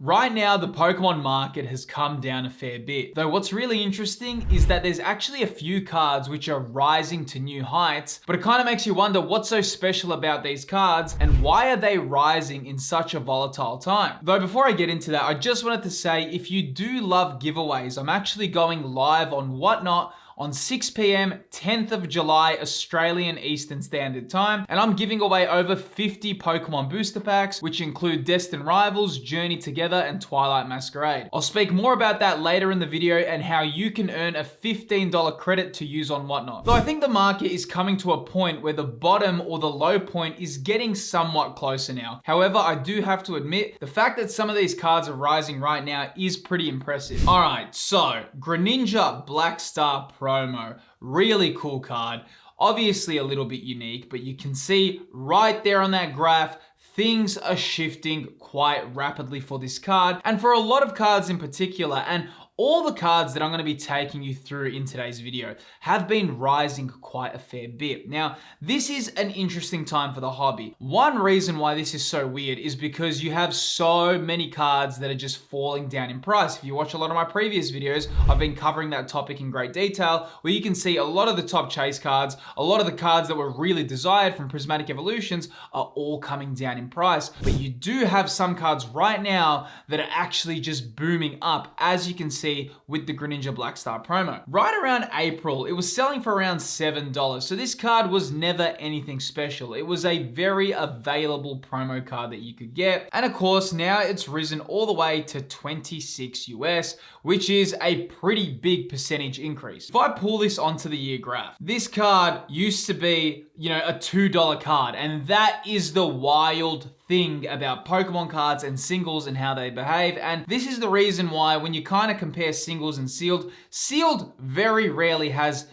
Right now, the Pokemon market has come down a fair bit. Though what's really interesting is that there's actually a few cards which are rising to new heights, but it kind of makes you wonder what's so special about these cards and why are they rising in such a volatile time. Though before I get into that, I just wanted to say if you do love giveaways, I'm actually going live on Whatnot on 6 p.m, 10th of July, Australian Eastern Standard Time. And I'm giving away over 50 Pokemon booster packs, which include Destined Rivals, Journey Together, and Twilight Masquerade. I'll speak more about that later in the video and how you can earn a $15 credit to use on Whatnot. Though I think the market is coming to a point where the bottom or the low point is getting somewhat closer now. However, I do have to admit, the fact that some of these cards are rising right now is pretty impressive. All right, so Greninja Black Star promo, really cool card. Obviously a little bit unique, but you can see right there on that graph, things are shifting quite rapidly for this card and for a lot of cards in particular. And all the cards that I'm going to be taking you through in today's video have been rising quite a fair bit. Now, this is an interesting time for the hobby. One reason why this is so weird is because you have so many cards that are just falling down in price. If you watch a lot of my previous videos, I've been covering that topic in great detail, where you can see a lot of the top chase cards, a lot of the cards that were really desired from Prismatic Evolutions are all coming down in price. But you do have some cards right now that are actually just booming up, as you can see with the Greninja Black Star promo. Right around April, it was selling for around $7. So this card was never anything special. It was a very available promo card that you could get. And of course, now it's risen all the way to 26 US, which is a pretty big percentage increase. If I pull this onto the year graph, this card used to be, a $2 card. And that is the wild thing about Pokemon cards and singles and how they behave. And this is the reason why when you kind of compare singles and sealed very rarely has,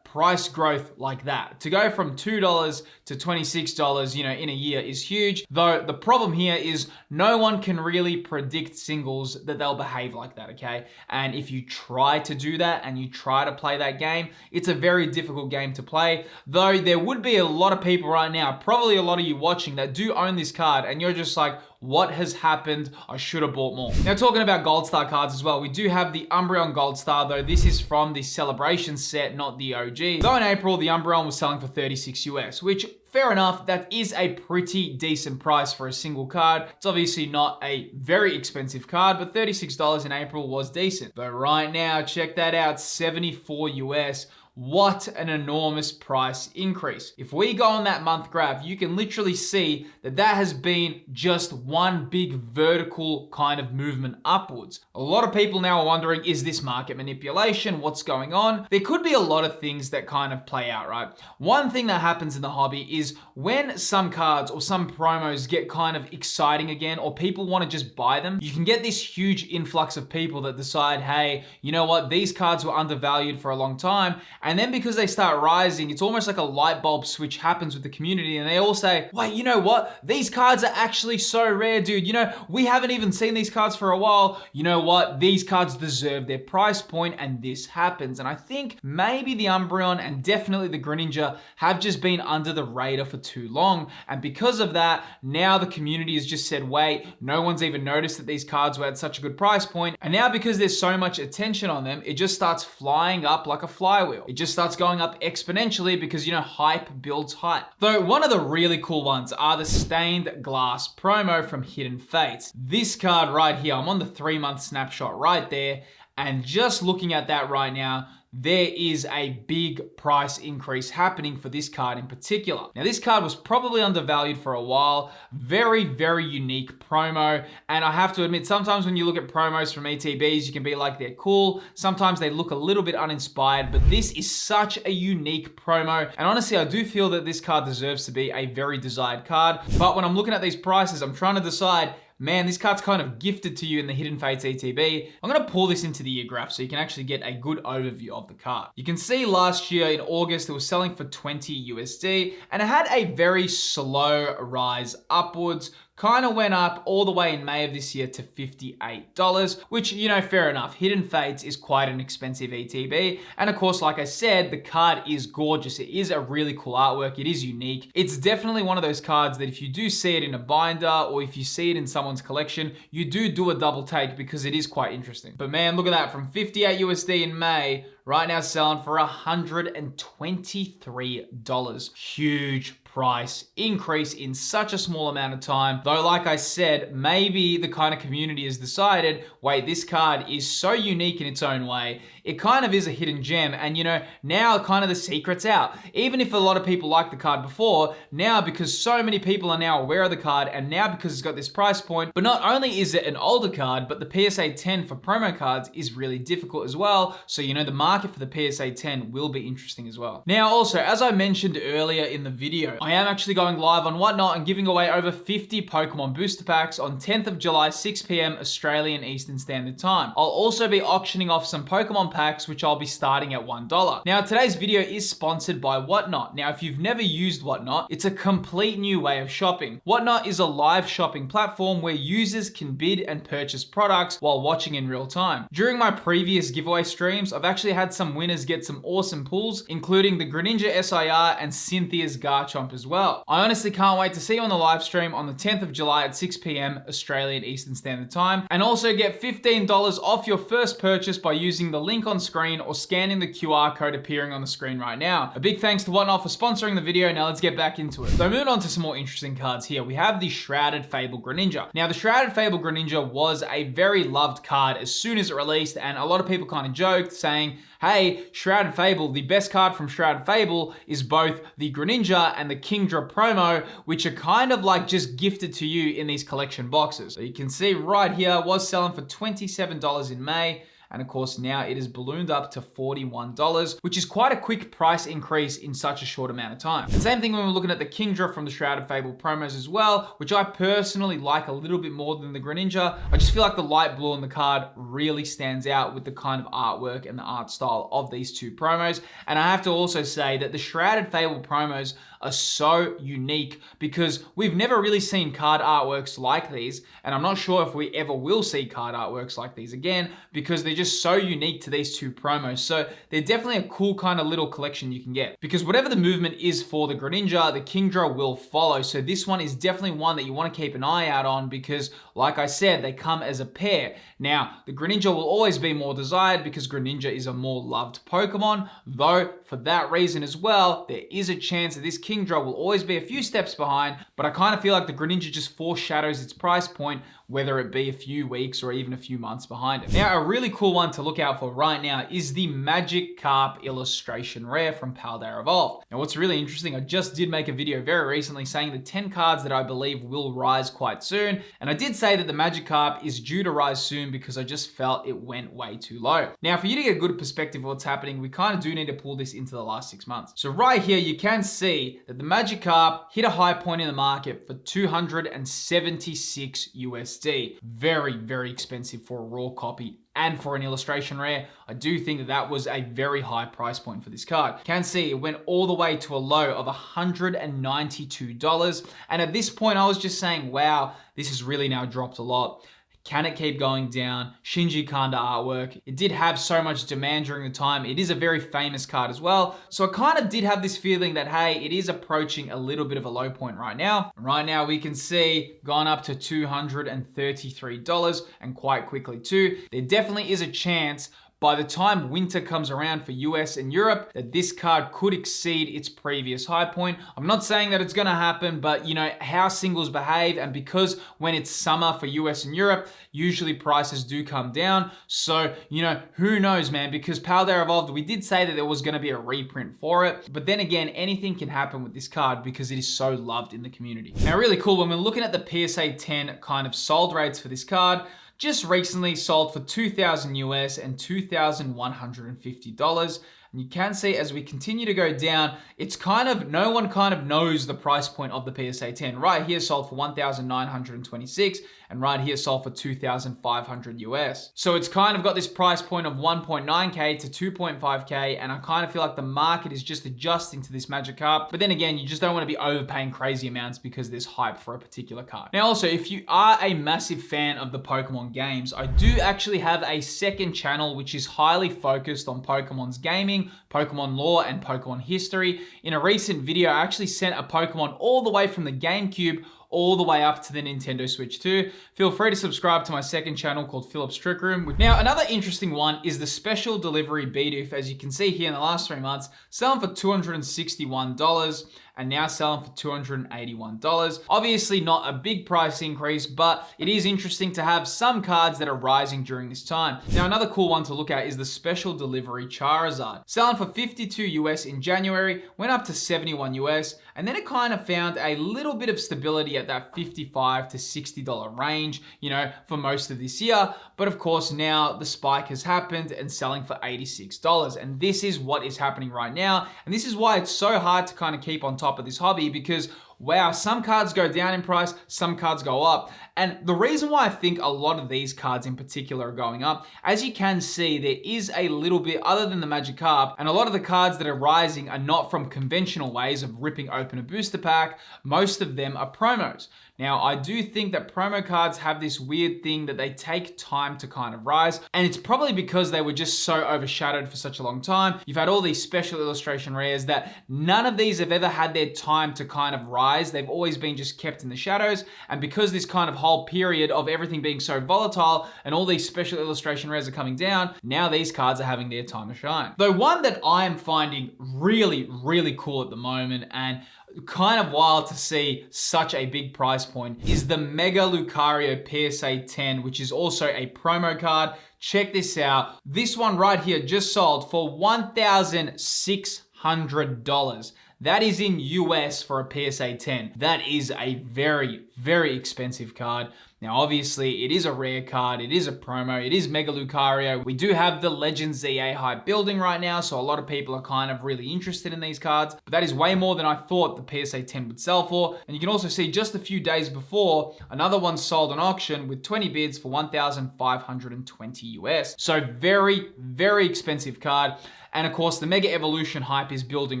price growth like that. To go from $2 to $26, in a year is huge. Though the problem here is no one can really predict singles that they'll behave like that, okay? And if you try to do that and you try to play that game, it's a very difficult game to play. Though there would be a lot of people right now, probably a lot of you watching, that do own this card and you're just like, what has happened? I should have bought more. Now, talking about Gold Star cards as well, we do have the Umbreon Gold Star, though this is from the Celebration set, not the OG. Though in April, the Umbreon was selling for 36 US, which fair enough, that is a pretty decent price for a single card. It's obviously not a very expensive card, but $36 in April was decent. But right now, check that out, 74 US. What an enormous price increase. If we go on that month graph, you can literally see that that has been just one big vertical kind of movement upwards. A lot of people now are wondering, is this market manipulation? What's going on? There could be a lot of things that kind of play out, right? One thing that happens in the hobby is when some cards or some promos get kind of exciting again, or people want to just buy them, you can get this huge influx of people that decide, hey, you know what? These cards were undervalued for a long time. And then because they start rising, it's almost like a light bulb switch happens with the community and they all say, wait, you know what? These cards are actually so rare, dude. We haven't even seen these cards for a while. You know what? These cards deserve their price point and this happens. And I think maybe the Umbreon and definitely the Greninja have just been under the radar for too long. And because of that, now the community has just said, wait, no one's even noticed that these cards were at such a good price point. And now because there's so much attention on them, it just starts flying up like a flywheel. It just starts going up exponentially because, hype builds hype. Though one of the really cool ones are the Stained Glass promo from Hidden Fates. This card right here, I'm on the 3-month snapshot right there. And just looking at that right now, there is a big price increase happening for this card in particular. Now, this card was probably undervalued for a while. Very, very unique promo. And I have to admit, sometimes when you look at promos from ETBs, you can be like, they're cool. Sometimes they look a little bit uninspired, but this is such a unique promo. And honestly, I do feel that this card deserves to be a very desired card. But when I'm looking at these prices, I'm trying to decide, man, this card's kind of gifted to you in the Hidden Fates ETB. I'm going to pull this into the year graph so you can actually get a good overview of the card. You can see last year in August, it was selling for 20 USD and it had a very slow rise upwards, kind of went up all the way in May of this year to $58, which, you know, fair enough. Hidden Fates is quite an expensive ETB. And of course, like I said, the card is gorgeous. It is a really cool artwork. It is unique. It's definitely one of those cards that if you do see it in a binder or if you see it in someone's collection, you do a double take because it is quite interesting. But man, look at that. From 58 USD in May, right now selling for $123. Huge price increase in such a small amount of time. Though, like I said, maybe the kind of community has decided, wait, this card is so unique in its own way. It kind of is a hidden gem. And you know, now kind of the secret's out. Even if a lot of people liked the card before, now because so many people are now aware of the card and now because it's got this price point, but not only is it an older card, but the PSA 10 for promo cards is really difficult as well. So, you know, the market for the PSA 10 will be interesting as well. Now, also, as I mentioned earlier in the video, I am actually going live on Whatnot and giving away over 50 Pokemon booster packs on 10th of July, 6 p.m. Australian Eastern Standard Time. I'll also be auctioning off some Pokemon packs, which I'll be starting at $1. Now, today's video is sponsored by Whatnot. Now, if you've never used Whatnot, it's a complete new way of shopping. Whatnot is a live shopping platform where users can bid and purchase products while watching in real time. During my previous giveaway streams, I've actually had some winners get some awesome pulls, including the Greninja SIR and Cynthia's Garchomp as well. I honestly can't wait to see you on the live stream on the 10th of July at 6 p.m. Australian Eastern Standard Time, and also get $15 off your first purchase by using the link on screen or scanning the QR code appearing on the screen right now. A big thanks to Whatnot for sponsoring the video. Now let's get back into it. So moving on to some more interesting cards here, we have the Shrouded Fable Greninja. Now the Shrouded Fable Greninja was a very loved card as soon as it released, and a lot of people kind of joked saying, hey, Shrouded Fable, the best card from Shrouded Fable is both the Greninja and the Kingdra promo, which are kind of like just gifted to you in these collection boxes. So you can see right here, was selling for $27 in May. And of course, now it is ballooned up to $41, which is quite a quick price increase in such a short amount of time. And same thing when we're looking at the Kingdra from the Shrouded Fable promos as well, which I personally like a little bit more than the Greninja. I just feel like the light blue on the card really stands out with the kind of artwork and the art style of these two promos. And I have to also say that the Shrouded Fable promos are so unique because we've never really seen card artworks like these, and I'm not sure if we ever will see card artworks like these again because they're just so unique to these two promos. So they're definitely a cool kind of little collection you can get, because whatever the movement is for the Greninja, the Kingdra will follow. So this one is definitely one that you want to keep an eye out on because, like I said, they come as a pair. Now, the Greninja will always be more desired because Greninja is a more loved Pokemon, though for that reason as well, there is a chance that this Kingdra will always be a few steps behind, but I kind of feel like the Greninja just foreshadows its price point, whether it be a few weeks or even a few months behind it. Now, a really cool one to look out for right now is the Magikarp illustration rare from Paldea Evolved. Now, what's really interesting, I just did make a video very recently saying the 10 cards that I believe will rise quite soon, and I did say that the Magikarp is due to rise soon because I just felt it went way too low. Now, for you to get a good perspective of what's happening, we kind of do need to pull this into the last 6 months. So right here, you can see that the Magikarp hit a high point in the market for $276 USD. Very, very expensive for a raw copy and for an illustration rare. I do think that that was a very high price point for this card. You can see it went all the way to a low of $192. And at this point, I was just saying, wow, this has really now dropped a lot. Can it keep going down? Shinji Kanda artwork. It did have so much demand during the time. It is a very famous card as well. So I kind of did have this feeling that, hey, it is approaching a little bit of a low point right now. And right now we can see gone up to $233 and quite quickly too. There definitely is a chance by the time winter comes around for US and Europe, that this card could exceed its previous high point. I'm not saying that it's gonna happen, but you know how singles behave, and because when it's summer for US and Europe, usually prices do come down. So, you know, who knows, man, because Paldea Evolved, we did say that there was gonna be a reprint for it, but then again, anything can happen with this card because it is so loved in the community. Now, really cool, when we're looking at the PSA 10 kind of sold rates for this card, just recently sold for $2,000 US and $2,150. And you can see as we continue to go down, it's kind of, no one kind of knows the price point of the PSA 10. Right here sold for 1,926 and right here sold for 2,500 US. So it's kind of got this price point of 1.9K to 2.5K, and I kind of feel like the market is just adjusting to this Magikarp. But then again, you just don't want to be overpaying crazy amounts because there's hype for a particular card. Now also, if you are a massive fan of the Pokemon games, I do actually have a second channel which is highly focused on Pokemon's gaming, Pokemon lore, and Pokemon history. In a recent video, I actually sent a Pokemon all the way from the GameCube all the way up to the Nintendo Switch 2. Feel free to subscribe to my second channel called Philip's Trick Room. Now, another interesting one is the special delivery Bidoof. As you can see here in the last 3 months, selling for $261 and now selling for $281. Obviously not a big price increase, but it is interesting to have some cards that are rising during this time. Now, another cool one to look at is the special delivery Charizard. Selling for 52 US in January, went up to 71 US, and then it kind of found a little bit of stability at that $55 to $60 range, you know, for most of this year. But of course, now the spike has happened and selling for $86. And this is what is happening right now. And this is why it's so hard to kind of keep on top of this hobby, because wow, some cards go down in price, some cards go up. And the reason why I think a lot of these cards in particular are going up, as you can see, there is a little bit, other than the Magikarp, and a lot of the cards that are rising are not from conventional ways of ripping open a booster pack. Most of them are promos. Now, I do think that promo cards have this weird thing that they take time to kind of rise, and it's probably because they were just so overshadowed for such a long time. You've had all these special illustration rares that none of these have ever had their time to kind of rise. They've always been just kept in the shadows, and because this kind of whole period of everything being so volatile and all these special illustration rares are coming down, now these cards are having their time to shine. Though one that I am finding really, really cool at the moment, and kind of wild to see such a big price point, is the Mega Lucario PSA 10, which is also a promo card. Check this out. This one right here just sold for $1,600. That is in US for a PSA 10. That is a very, very expensive card. Now, obviously, it is a rare card. It is a promo. It is Mega Lucario. We do have the Legends ZA hype building right now, so a lot of people are kind of really interested in these cards. But that is way more than I thought the PSA 10 would sell for. And you can also see just a few days before, another one sold on auction with 20 bids for 1,520 US. So very, very expensive card. And of course, the Mega Evolution hype is building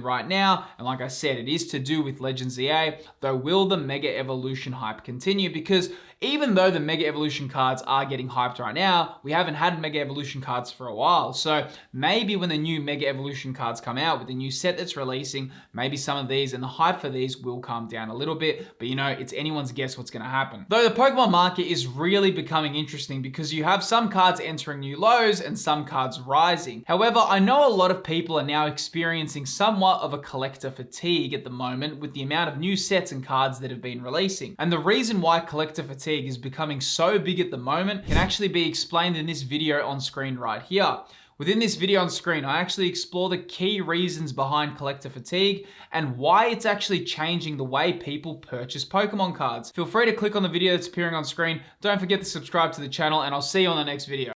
right now. And like I said, it is to do with Legends ZA, though will the Mega Evolution hype continue? Because even though the Mega Evolution cards are getting hyped right now, we haven't had Mega Evolution cards for a while. So maybe when the new Mega Evolution cards come out with the new set that's releasing, maybe some of these and the hype for these will calm down a little bit. But you know, it's anyone's guess what's going to happen. Though the Pokemon market is really becoming interesting because you have some cards entering new lows and some cards rising. However, I know a lot of people are now experiencing somewhat of a collector fatigue at the moment with the amount of new sets and cards that have been releasing. And the reason why collector fatigue is becoming so big at the moment can actually be explained in this video on screen right here. Within this video on screen, I actually explore the key reasons behind collector fatigue and why it's actually changing the way people purchase Pokemon cards. Feel free to click on the video that's appearing on screen. Don't forget to subscribe to the channel, and I'll see you on the next video.